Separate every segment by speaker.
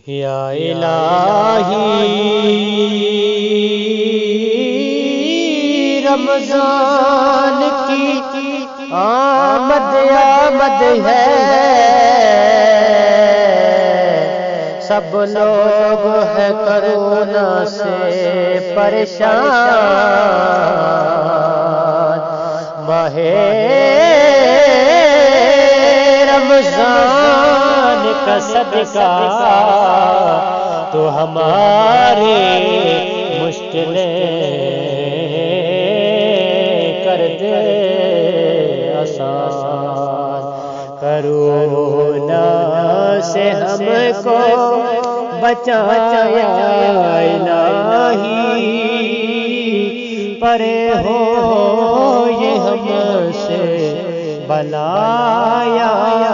Speaker 1: یا الہی رمضان کی آمد ہے، سب لوگ ہیں کرونا سے پریشان، ماہ رمضان کا صدقہ تو ہماری مشکلیں کر دے آسان، کرونا سے ہم کو بچایا الہی، پرے ہو یہ ہم سے بلایا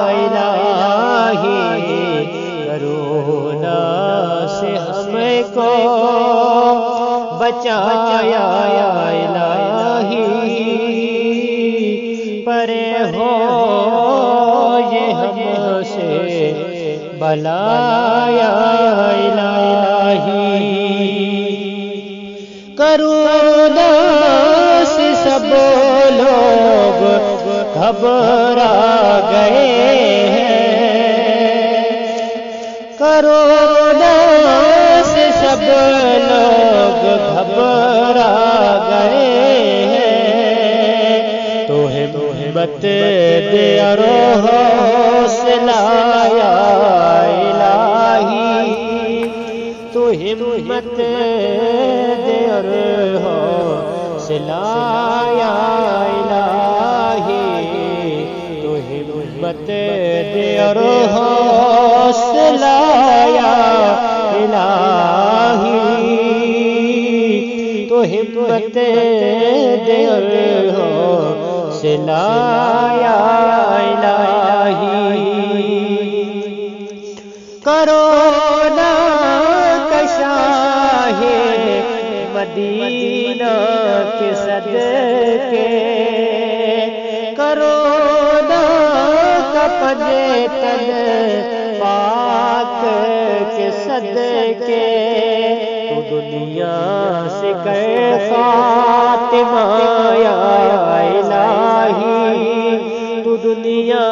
Speaker 1: الہی، کرونا سے ہم کو بچایا الہی، پرے ہو یہ ہم سے بلایا الہی، کرونا سے سب لوگ گھبرا گئے ہیں، کرونا سے سب لوگ گھبرا گئے ہیں، تو ہمت دے اور حوصلہ یا الہی، تو ہمت دے اور حوصلہ یا الہی، تو ہمت دے اور حوصلہ یا الہی، تو ہمت دے اور حوصلہ یا الہی، کرونا کا شاہد مدینہ کے صدقے، کرونا کا پنجتن پاک کے صدقے، تو دنیا سے کر خاتمہ یا الہی، تو دنیا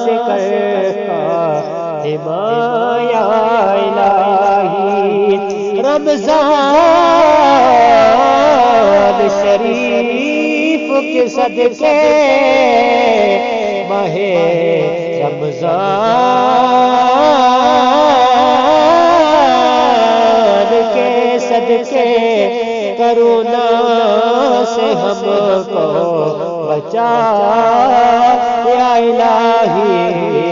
Speaker 1: سے کر خاتمہ یا الہی، رمضان شریف کے صدقے، ماہ رمضان کے صدقے، کرونا سے ہم کو بچا یا الہی،